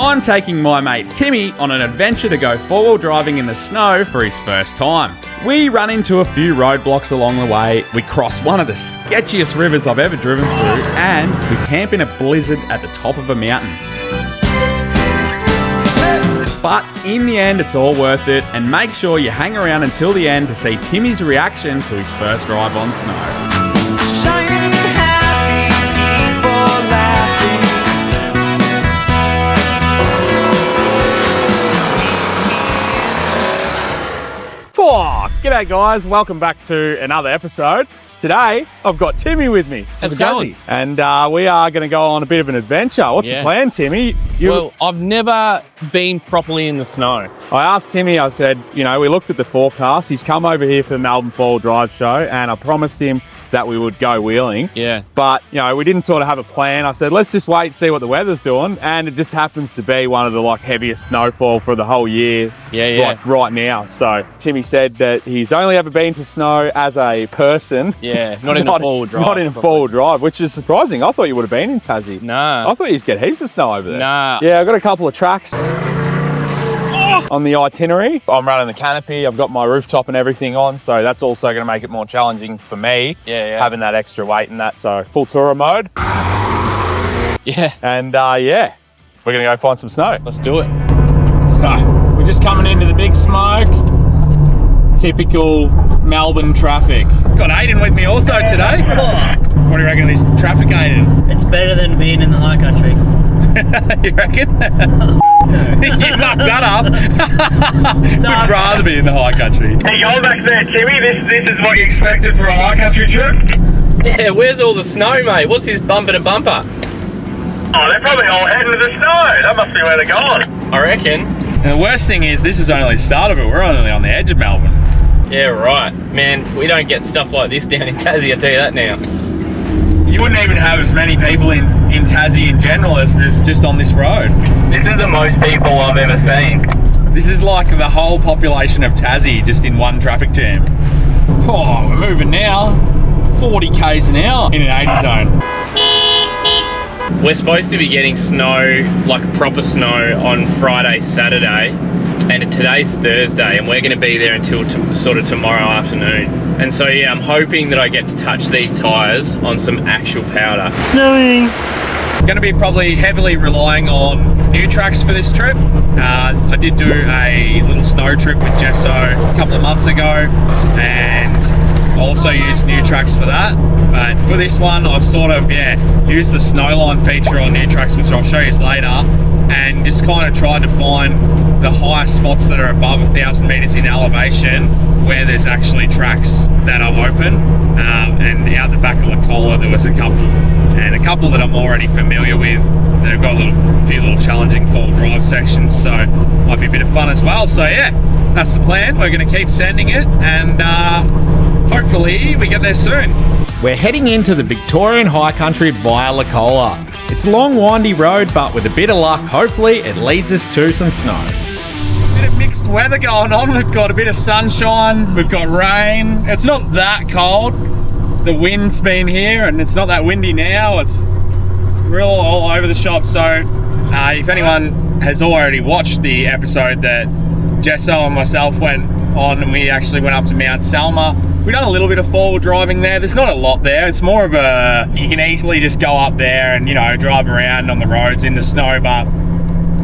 I'm taking my mate Timmy on an adventure to go four-wheel driving in the snow for his first time. We run into a few roadblocks along the way, we cross one of the sketchiest rivers I've ever driven through, and we camp in a blizzard at the top of a mountain. But in the end, it's all worth it, and make sure you hang around until the end to see Timmy's reaction to his first drive on snow. G'day guys, welcome back to another episode. Today, I've got Timmy with me. How's it going? And we are going to go on a bit of an adventure. What's the plan, Timmy? Well, I've never been properly in the snow. I asked Timmy, I said, you know, we looked at the forecast. He's come over here for the Melbourne Four-Wheel Drive show, and I promised him that we would go wheeling. Yeah. But, you know, we didn't sort of have a plan. I said, let's just wait and see what the weather's doing. And it just happens to be one of the, heaviest snowfall for the whole year. Yeah. Right now. So, Timmy said that he's only ever been to snow as a person. Yeah, not in a four-wheel drive. Not in a four-wheel drive, which is surprising. I thought you would have been in Tassie. No. I thought you'd get heaps of snow over there. Nah. Yeah, I've got a couple of tracks on the itinerary. I'm running the canopy, I've got my rooftop and everything on, so that's also going to make it more challenging for me, having that extra weight and that, so full tourer mode. Yeah. And we're going to go find some snow. Let's do it. So, we're just coming into the big smoke. Typical Melbourne traffic. Got Aiden with me also today. What do you reckon of this traffic, Aiden? It's better than being in the high country. You reckon? You mucked that up. Would rather be in the high country. Hey, going back there, Timmy, this is what you expected for a high country trip? Yeah, where's all the snow, mate? What's this bumper to bumper? Oh, they're probably all heading to the snow. That must be where they're going. I reckon. And the worst thing is, this is only the start of it. We're only on the edge of Melbourne. Yeah, right. Man, we don't get stuff like this down in Tassie, I'll tell you that now. You wouldn't even have as many people in Tassie in general as there's just on this road. This is the most people I've ever seen. This is like the whole population of Tassie just in one traffic jam. Oh, we're moving now. 40 k's an hour in an 80 zone. We're supposed to be getting snow, like proper snow, on Friday, Saturday, and today's Thursday, and we're going to be there until sort of tomorrow afternoon. And so, yeah, I'm hoping that I get to touch these tyres on some actual powder. Snowing! Going to be probably heavily relying on Newtracs for this trip. I did do a little snow trip with Gesso a couple of months ago, and also used Newtracs for that. But for this one, I've sort of, used the Snowline feature on Newtracs, which I'll show you later, and just kind of tried to find the highest spots that are above 1,000 meters in elevation where there's actually tracks that are open. And out the back of La Cola, there was a couple that I'm already familiar with that have got a few little challenging four-wheel drive sections, so might be a bit of fun as well. So yeah, that's the plan. We're going to keep sending it, and hopefully we get there soon. We're heading into the Victorian high country via La Cola. It's a long, windy road, but with a bit of luck, hopefully it leads us to some snow. Bit of mixed weather going on. We've got a bit of sunshine, we've got rain. It's not that cold. The wind's been here and it's not that windy now. It's real all over the shop. So if anyone has already watched the episode that Gesso and myself went on, and we actually went up to Mount Selma, we've done a little bit of four-wheel driving there. There's not a lot there. It's more of you can easily just go up there and, drive around on the roads in the snow. But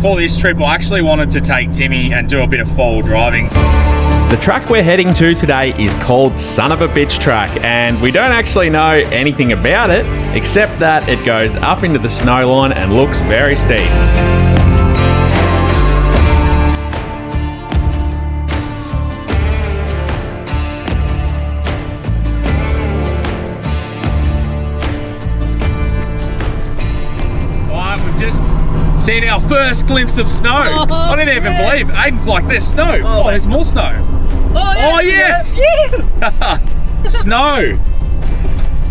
for this trip, I actually wanted to take Timmy and do a bit of four-wheel driving. The track we're heading to today is called Son of a Bitch Track, and we don't actually know anything about it, except that it goes up into the snow line and looks very steep. Seen our first glimpse of snow. I didn't even believe. Aiden's like, there's snow. Oh, there's more snow. Oh yes! Yeah. Snow.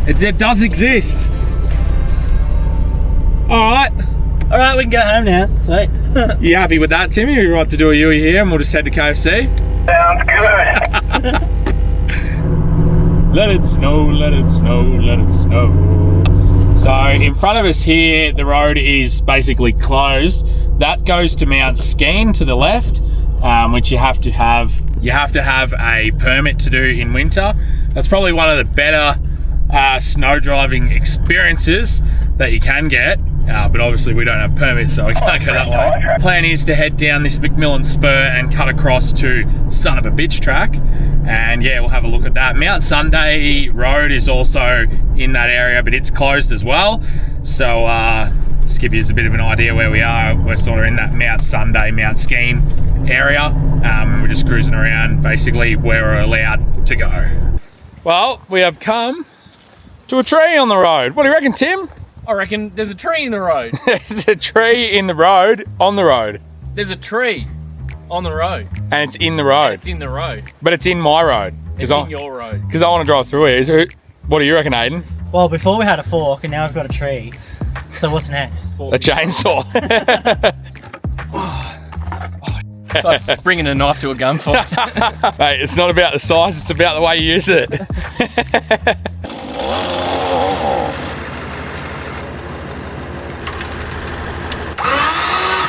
It does exist. All right, we can go home now. Sweet. You happy with that, Timmy? We're right to do a Yui here, and we'll just head to KFC. Sounds good. Let it snow, let it snow, let it snow. So in front of us here, the road is basically closed. That goes to Mount Skeen to the left, which you have to have a permit to do in winter. That's probably one of the better snow driving experiences that you can get, but obviously we don't have permits, so we can't go that way. Plan is to head down this McMillan Spur and cut across to Son of a Bitch track, and yeah, we'll have a look at that. Mount Sunday Road is also in that area, but it's closed as well. So just give you a bit of an idea where we are. We're sort of in that Mount Sunday, Mount Skeen area. We're just cruising around basically where we're allowed to go. Well, we have come to a tree on the road. What do you reckon, Tim? I reckon there's a tree in the road. There's a tree in the road, on the road. There's a tree on the road. And it's in the road. It's in the road. But it's in my road. It's in your road. Because I want to drive through it. What do you reckon, Aiden? Well, before we had a fork and now we've got a tree. So what's next? A chainsaw. It's like bringing a knife to a gunfight. Mate, it's not about the size, it's about the way you use it.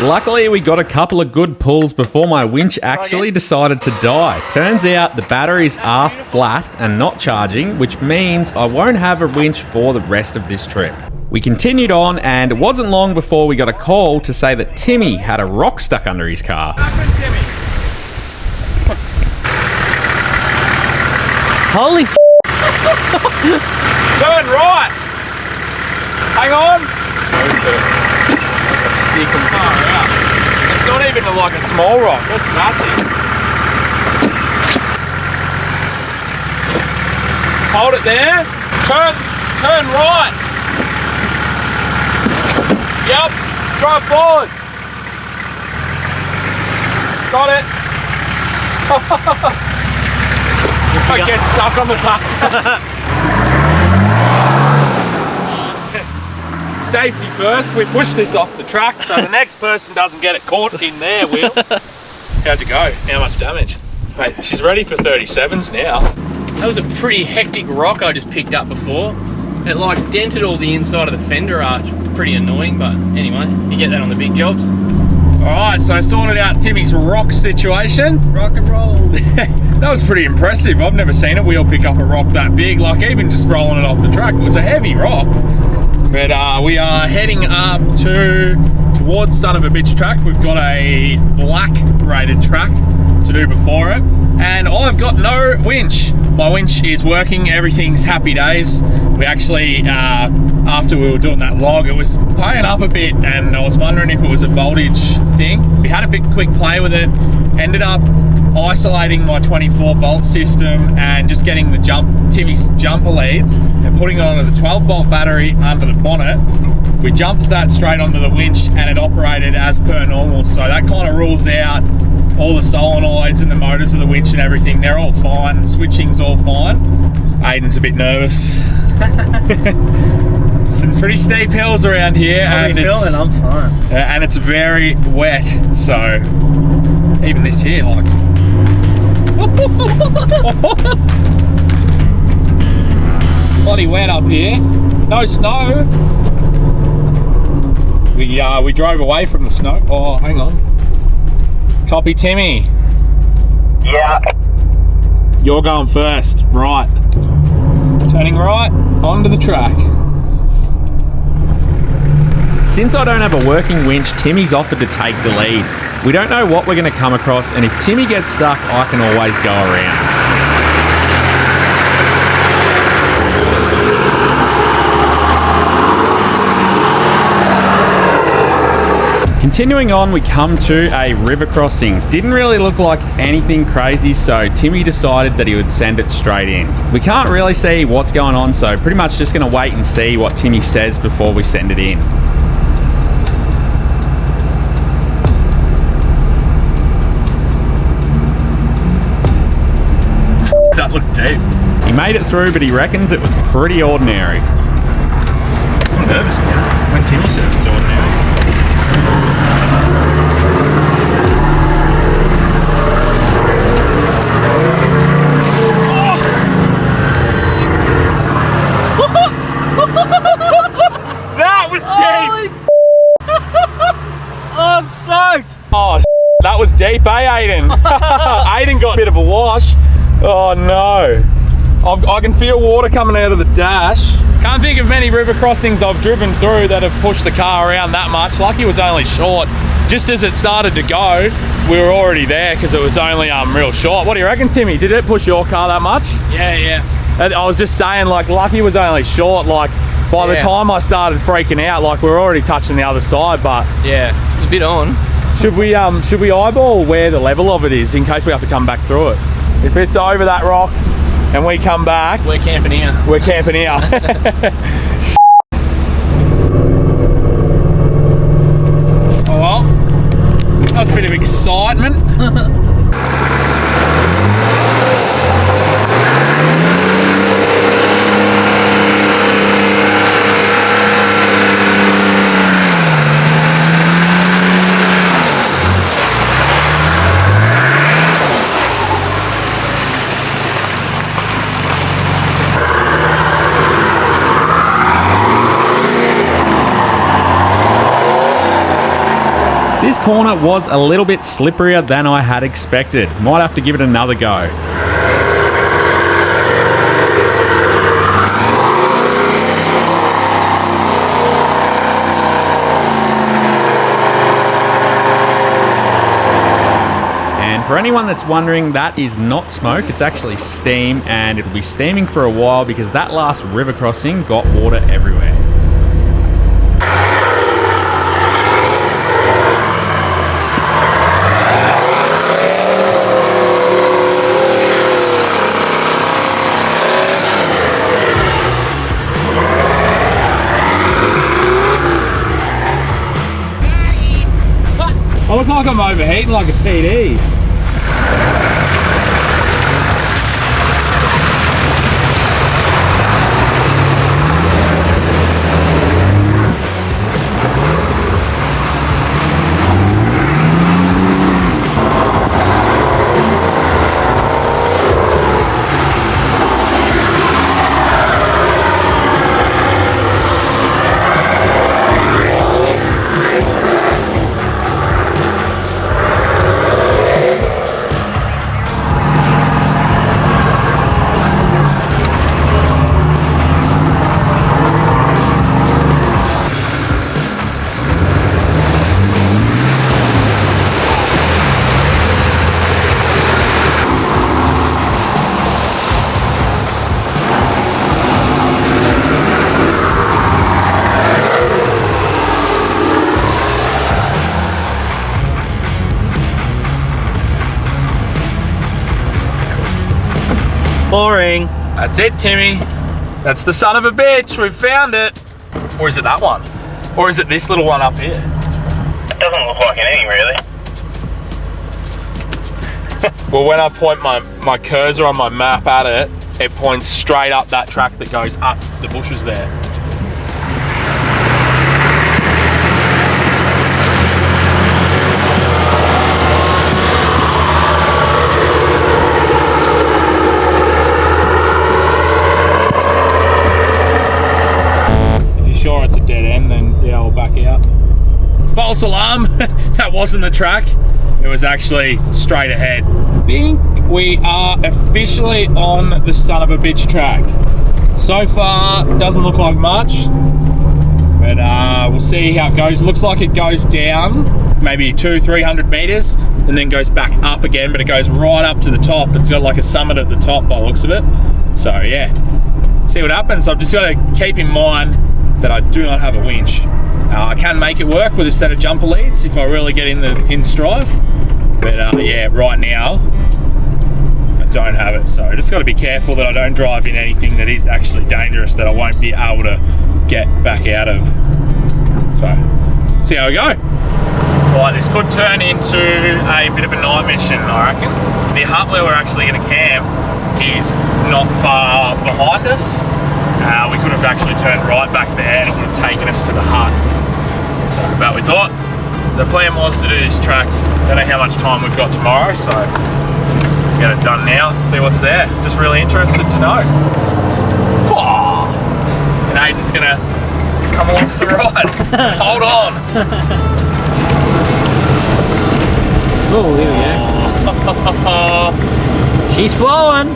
Luckily, we got a couple of good pulls before my winch actually decided to die. Turns out the batteries are flat and not charging, which means I won't have a winch for the rest of this trip. We continued on, and it wasn't long before we got a call to say that Timmy had a rock stuck under his car. Holy f***. Turn right! Hang on! Stick and far out. It's not even like a small rock, that's massive. Hold it there. Turn right. Yep. Drive forwards. Got it. I get stuck on the car. Safety first, we push this off the track so the next person doesn't get it caught in their wheel. How'd you go? How much damage? Mate, she's ready for 37s now. That was a pretty hectic rock I just picked up before. It like dented all the inside of the fender arch. Pretty annoying, but anyway, you get that on the big jobs. Alright, so I sorted out Timmy's rock situation. Rock and roll. That was pretty impressive. I've never seen a wheel pick up a rock that big. Like even just rolling it off the track, it was a heavy rock. But we are heading up towards Son of a Bitch track. We've got a black rated track to do before it, and I've got no winch. My winch is working, everything's happy days. We actually, after we were doing that log, it was playing up a bit, and I was wondering if it was a voltage thing. We had a bit quick play with it, ended up isolating my 24 volt system and just getting the Timmy's jumper leads and putting it onto the 12 volt battery under the bonnet. We jumped that straight onto the winch and it operated as per normal. So that kind of rules out all the solenoids and the motors of the winch and everything. They're all fine, the switching's all fine. Aiden's a bit nervous. Some pretty steep hills around here. How are you feeling? I'm fine. And it's very wet, so even this here, like. Bloody wet up here. No snow. We drove away from the snow. Oh, hang on. Copy, Timmy. Yeah. You're going first. Right. Turning right onto the track. Since I don't have a working winch, Timmy's offered to take the lead. We don't know what we're going to come across, and if Timmy gets stuck, I can always go around. Continuing on, we come to a river crossing. Didn't really look like anything crazy, so Timmy decided that he would send it straight in. We can't really see what's going on, so pretty much just going to wait and see what Timmy says before we send it in. That looked deep. He made it through, but he reckons it was pretty ordinary. I'm nervous now. When Timmy says it's ordinary. Oh, that was deep, eh, Aiden? Aiden got a bit of a wash. Oh no. I can feel water coming out of the dash. Can't think of many river crossings I've driven through that have pushed the car around that much. Lucky it was only short. Just as it started to go, we were already there because it was only real short. What do you reckon, Timmy? Did it push your car that much? Yeah. I was just saying, like, lucky it was only short. Like, by the time I started freaking out, like, we were already touching the other side, but... Yeah, it was a bit on. Should we eyeball where the level of it is in case we have to come back through it? If it's over that rock and we come back... We're camping here. We're camping here. Oh well, that was a bit of excitement. This corner was a little bit slipperier than I had expected. Might have to give it another go. And for anyone that's wondering, that is not smoke, it's actually steam, and it'll be steaming for a while because that last river crossing got water everywhere. I look like I'm overheating like a TD. Boring. That's it, Timmy. That's the son of a bitch. We've found it. Or is it that one? Or is it this little one up here? It doesn't look like anything, really. Well, when I point my cursor on my map at it, it points straight up that track that goes up the bushes there. Sure it's a dead end, then yeah, I'll back out. False alarm. That wasn't the track. It was actually straight ahead. I think we are officially on the son of a bitch track. So far, doesn't look like much, but we'll see how it goes. It looks like it goes down maybe 200-300 meters and then goes back up again, but it goes right up to the top. It's got like a summit at the top by the looks of it. So yeah, see what happens. I've just got to keep in mind that I do not have a winch. I can make it work with a set of jumper leads if I really get in strive, but yeah, right now I don't have it, so I just got to be careful that I don't drive in anything that is actually dangerous that I won't be able to get back out of. So, see how we go. Right, this could turn into a bit of a night mission, I reckon. The hut where we're actually going to camp is not far behind us. We could have actually turned right back there and it would have taken us to the hut. So, but we thought the plan was to do this track. Don't know how much time we've got tomorrow, so get it done now, see what's there. Just really interested to know. And Aiden's gonna just come along for the ride. Hold on. Oh, here we go. She's flowing.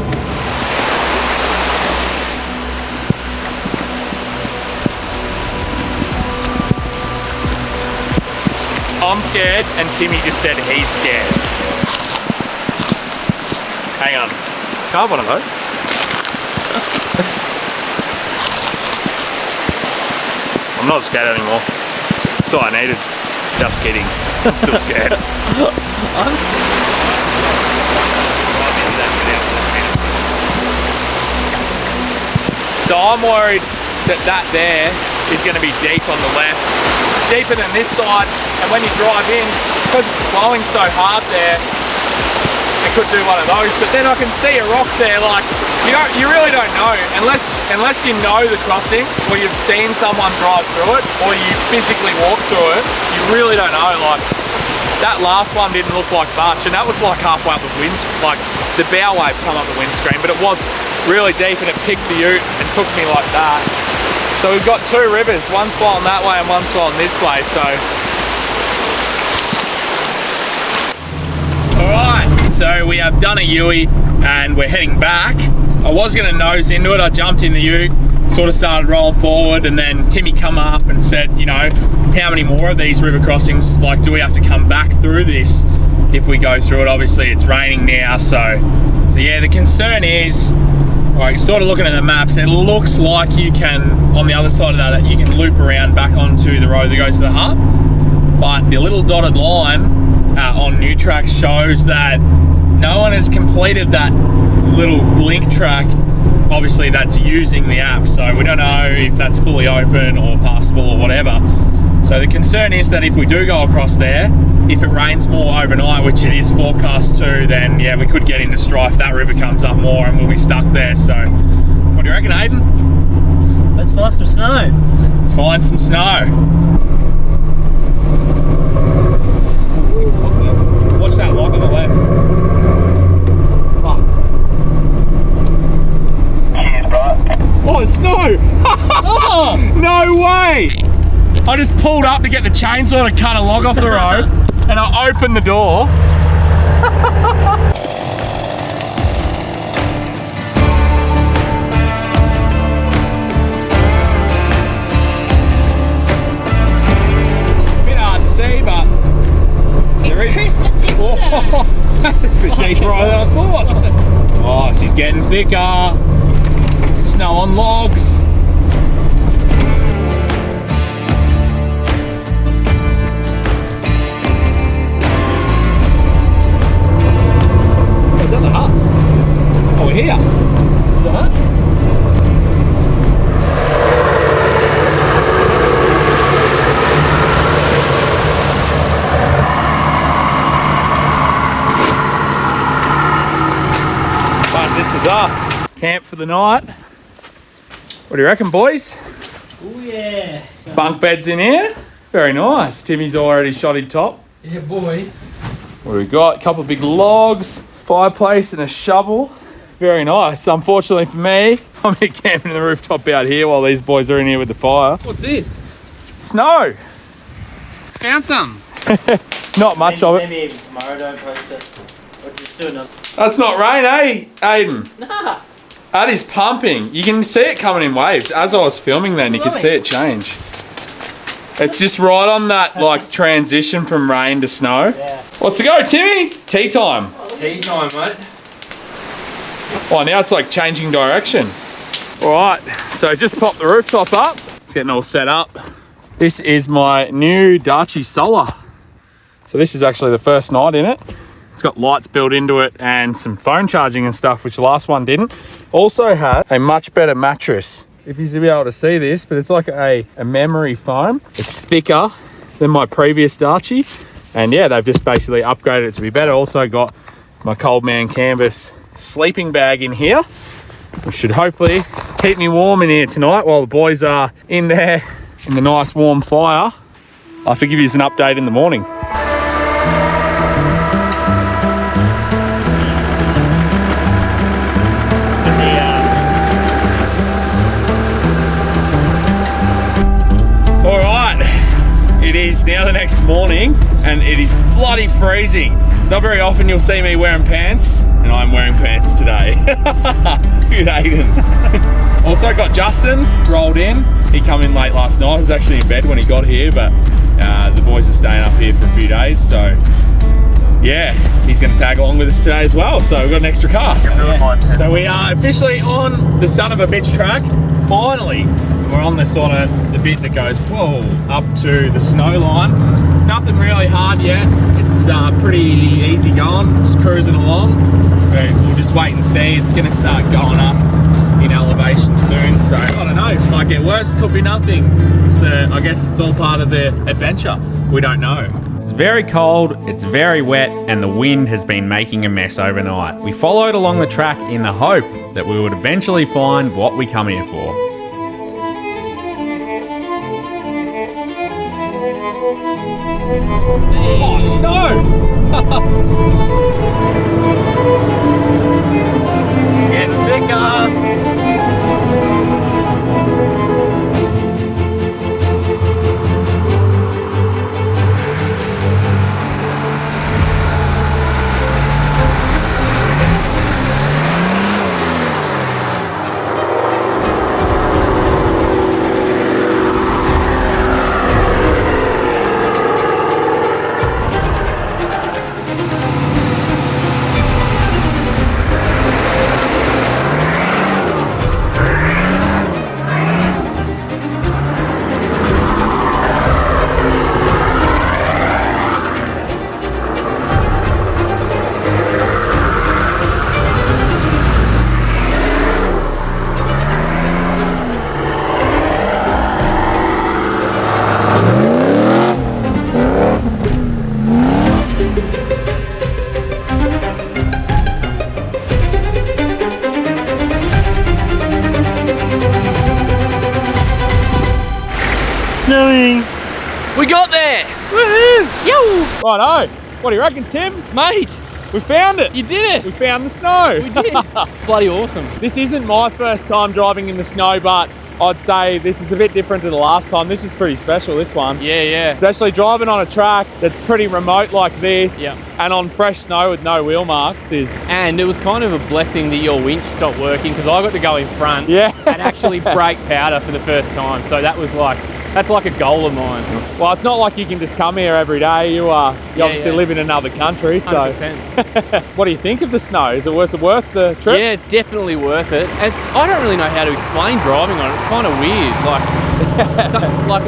I'm scared, and Timmy just said he's scared. Hang on. Can I have one of those? I'm not scared anymore. That's all I needed. Just kidding. I'm still scared. So I'm worried that there is going to be deep on the left, deeper than this side, and when you drive in, because it's flowing so hard there, it could do one of those. But then I can see a rock there, like you really don't know unless you know the crossing, or you've seen someone drive through it, or you physically walk through it. You really don't know. Like that last one didn't look like much, and that was like halfway up the wind, like the bow wave come up the windscreen, but it was really deep and it picked the ute and took me like that. So we've got two rivers, one's flowing that way and one's flowing this way, so. Alright, so we have done a Yui and we're heading back. I was gonna nose into it, I jumped in the ute, sort of started rolling forward, and then Timmy come up and said, you know, how many more of these river crossings, like, do we have to come back through this if we go through it? Obviously it's raining now, so yeah, the concern is, like, sort of looking at the maps, it looks like you can, on the other side of that, you can loop around back onto the road that goes to the hub. But the little dotted line on Newtracs shows that no one has completed that little blink track. Obviously that's using the app, so we don't know if that's fully open or passable or whatever. So the concern is that if we do go across there, if it rains more overnight, which it is forecast to, then yeah, we could get into strife. That river comes up more and we'll be stuck there. So what do you reckon, Aiden? Let's find some snow. Let's find some snow. Watch that log on the left. Cheers, bro. Oh, it's snow! Oh, no way! I just pulled up to get the chainsaw to cut a log off the road, and I opened the door. A bit hard to see, but there is. Christmas in today. It's a bit deeper than I thought. Oh, she's getting thicker. Snow on logs. Is that the hut? Oh, we're here. Is that? But this is us. Camp for the night. What do you reckon, boys? Oh yeah. Bunk beds in here. Very nice. Timmy's already shotted top. Yeah, boy. What do we got? A couple of big logs, fireplace and a shovel. Very nice. Unfortunately for me, I'm here camping in the rooftop out here while these boys are in here with the fire. What's this? Snow. Found some. Not much of it. Maybe tomorrow don't post it. Or just do another. That's not rain, eh, Aiden? Nah. That is pumping. You can see it coming in waves. As I was filming then, you could see it change. It's just right on that like transition from rain to snow. Yeah. What's the go, Timmy? Tea time. Tea time, mate. Oh, now it's like changing direction. All right, so just popped the rooftop up. It's getting all set up. This is my new Dachi Solar. So this is actually the first night in it. It's got lights built into it and some phone charging and stuff, which the last one didn't. Also had a much better mattress. If you'll be able to see this, but it's like a memory foam. It's thicker than my previous Dachi. And yeah, they've just basically upgraded it to be better. Also got my Cold Man Canvas sleeping bag in here, which should hopefully keep me warm in here tonight while the boys are in there in the nice warm fire. I'll have to give you an update in the morning. All right, it is now the next morning. and it is bloody freezing. It's not very often you'll see me wearing pants, and I'm wearing pants today. Good Aiden. Also got Justin rolled in. He come in late last night. I was actually in bed when he got here, but the boys are staying up here for a few days, so yeah, he's going to tag along with us today as well. So we've got an extra car. Yeah. So we are officially on the son of a bitch track. Finally, we're on the sort of the bit that goes up to the snow line. Nothing really hard yet. It's pretty easy going, just cruising along. We'll just wait and see. It's going to start going up in elevation soon. So I don't know. It might get worse. Could be nothing. I guess it's all part of the adventure. We don't know. It's very cold, it's very wet, and the wind has been making a mess overnight. We followed along the track in the hope that we would eventually find what we come here for. Oh, snow! It's getting thicker. We got there! Woohoo! Yo! Righto! What do you reckon, Tim? Mate, We found it! you did it! We found the snow! We did! Bloody awesome. This isn't my first time driving in the snow, but I'd say this is a bit different to the last time. This is pretty special, this one. Yeah. Especially driving on a track that's pretty remote like this, Yep. and on fresh snow with no wheel marks is... And it was kind of a blessing that your winch stopped working because I got to go in front Yeah. and actually brake powder for the first time. So that's like a goal of mine. Well, it's not like you can just come here every day. You obviously live in another country, so... 100%. What do you think of the snow? Is it worth the trip? Yeah, it's definitely worth it. I don't really know how to explain driving on it. It's kind of weird. Like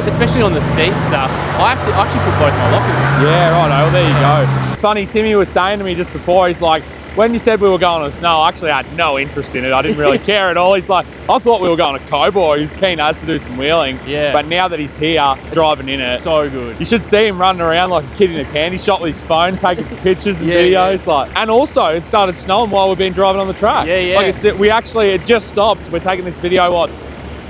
especially on the steep stuff. I actually put both my lockers in. Yeah, right. Well, there you go. It's funny, Timmy was saying to me just before, he's like, when you said we were going on snow, I actually had no interest in it. I didn't really care at all. He's like, I thought we were going to Cobra. He was keen as to do some wheeling. Yeah. But now that he's here, driving in it, So good. you should see him running around like a kid in a candy shop with his phone, taking pictures and Yeah, videos. And also, it started snowing while we've been driving on the track. Yeah. It just stopped. We're taking this video while it's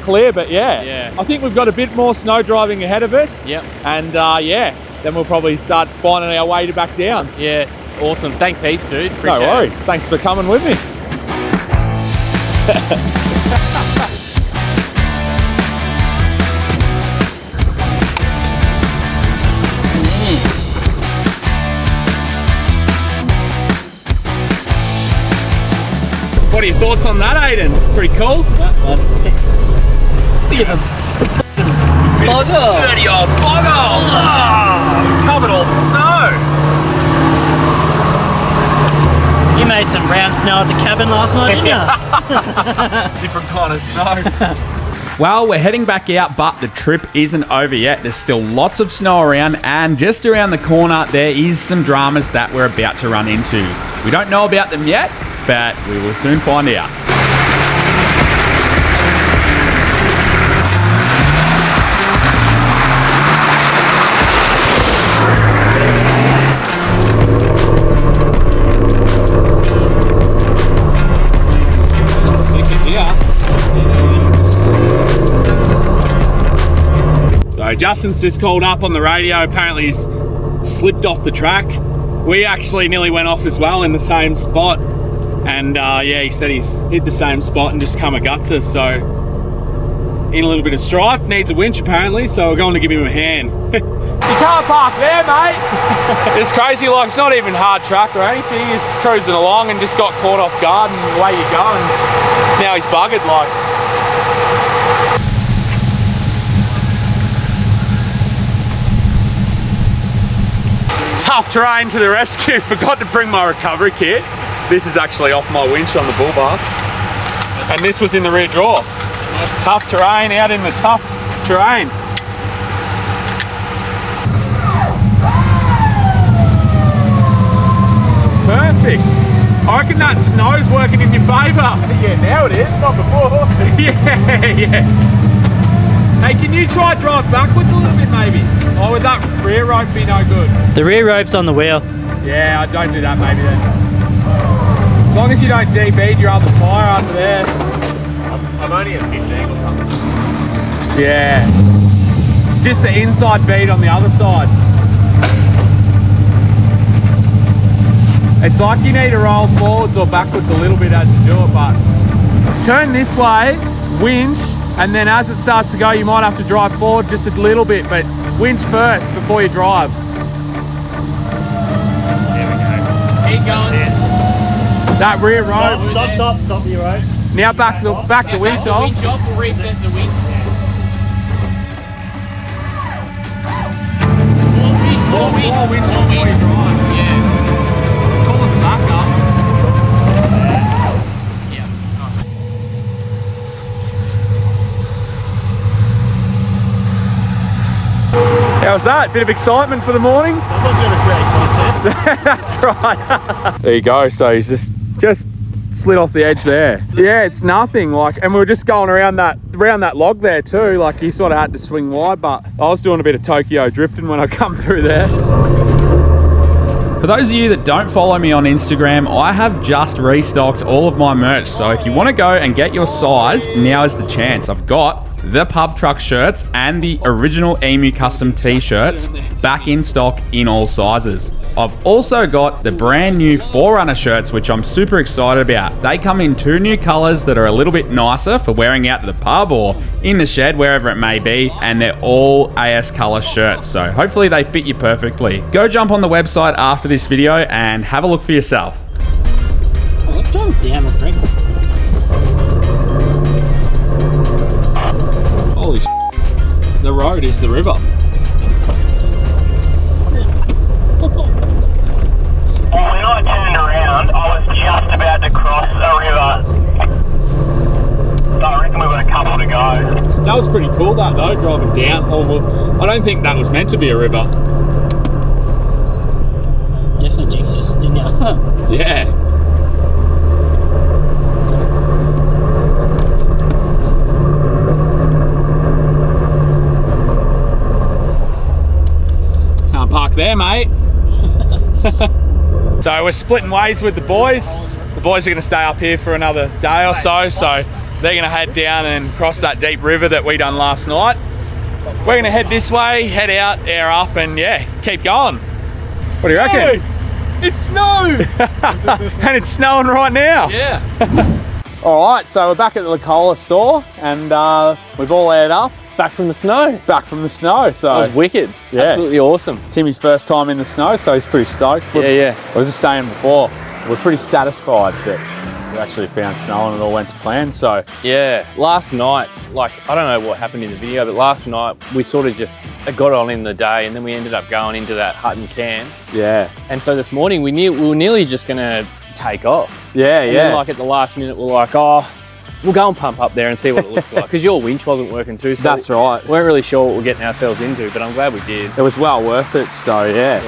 clear, but yeah. I think we've got a bit more snow driving ahead of us. Yep. And then we'll probably start finding our way back down. Yes, awesome. Thanks heaps, dude. Appreciate No worries. Thanks for coming with me. What are your thoughts on that, Aiden? Pretty cool? That's sick. Look at them. Bugger! Dirty old bugger! Oh, covered all the snow. You made some brown snow at the cabin last night, didn't you? Different kind of snow. Well, we're heading back out, but the trip isn't over yet. There's still lots of snow around, and just around the corner, there is some dramas that we're about to run into. We don't know about them yet, but we will soon find out. So Justin's just called up on the radio. Apparently he's slipped off the track. We actually nearly went off as well in the same spot. And he said he's hit the same spot and just come a gutser. So in a little bit of strife, needs a winch apparently. So we're going to give him a hand. You can't park there, mate. It's crazy, like it's not even hard track or anything. He's just cruising along and just got caught off guard and away you go. And now he's buggered, like. Tough terrain to the rescue. Forgot to bring my recovery kit. This is actually off my winch on the bull bar. And this was in the rear drawer. Tough terrain, out in the tough terrain. Perfect. I reckon that snow's working in your favour. Yeah, now it is, not before. Yeah. Hey, can you try drive backwards a little bit maybe? Or would that rear rope be no good? The rear rope's on the wheel. Yeah, I don't do that maybe then. As long as you don't debead your other tyre under there. I'm only at 15 or something. Yeah. Just the inside bead on the other side. It's like you need to roll forwards or backwards a little bit as you do it, but turn this way, winch, and then as it starts to go, you might have to drive forward just a little bit, but winch first before you drive. There we go. Keep going. That rear rope. Stop your rope. Now back the winch off. Winch off, we'll reset the winch. More winch before you drive. Yeah. Call it back up. Yeah. How's that? Bit of excitement for the morning? Someone's gonna create content. That's right. There you go. So he's just slid off the edge there. Yeah, it's nothing. Like, and we were just going around that log there too. Like, he sort of had to swing wide, but I was doing a bit of Tokyo drifting when I come through there. For those of you that don't follow me on Instagram, I have just restocked all of my merch. So if you want to go and get your size, now is the chance. I've got the pub truck shirts and the original Emu custom t-shirts back in stock in all sizes. I've also got the brand new Forerunner shirts, which I'm super excited about. They come in 2 new colors that are a little bit nicer for wearing out to the pub or in the shed, wherever it may be, and they're all AS color shirts, so hopefully they fit you perfectly. Go jump on the website after this video and have a look for yourself. Oh, let's drive down the creek. Holy sh**. The road is the river. Well, when I turned around, I was just about to cross a river. So I reckon we've got a couple to go. That was pretty cool, that though, driving down. Oh, well, I don't think that was meant to be a river. Definitely jinxed us, didn't you? Yeah. Can't park there, mate. So we're splitting ways with the boys. The boys are going to stay up here for another day or so, so they're going to head down and cross that deep river that we done last night. We're going to head this way, head out, air up, and yeah, keep going. What do you reckon? Hey, it's snow! And it's snowing right now. Yeah. All right, so we're back at the Cola store, and we've all aired up. Back from the snow. Back from the snow, so That was wicked. Yeah. Absolutely awesome. Timmy's first time in the snow, so he's pretty stoked. Yeah. I was just saying before, we're pretty satisfied that we actually found snow and it all went to plan. So Yeah, last night, like, I don't know what happened in the video, but last night we sort of just got on in the day and then we ended up going into that hut and camp. yeah, And so this morning we were nearly just gonna take off. yeah, And then like at the last minute we're like, oh, we'll go and pump up there and see what it looks like. Because your winch wasn't working too, so That's right. we weren't really sure what we're getting ourselves into, but I'm glad we did. It was well worth it. So yeah,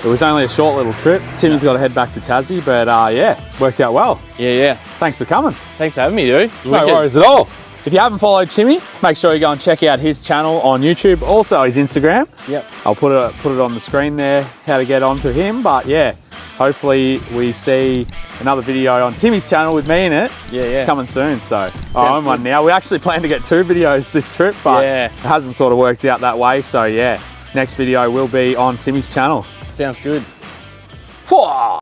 it was only a short little trip. Timmy's got to head back to Tassie, but yeah, worked out well. Yeah. Thanks for coming. Thanks for having me, dude. No worries at all. If you haven't followed Timmy, make sure you go and check out his channel on YouTube, also his Instagram. Yep. I'll put it on the screen there, how to get onto him. But yeah, hopefully we see another video on Timmy's channel with me in it. Yeah. Coming soon. So I'm good. one now. We actually plan to get 2 videos this trip, but Yeah. it hasn't sort of worked out that way. So yeah, next video will be on Timmy's channel. Sounds good. Whoa.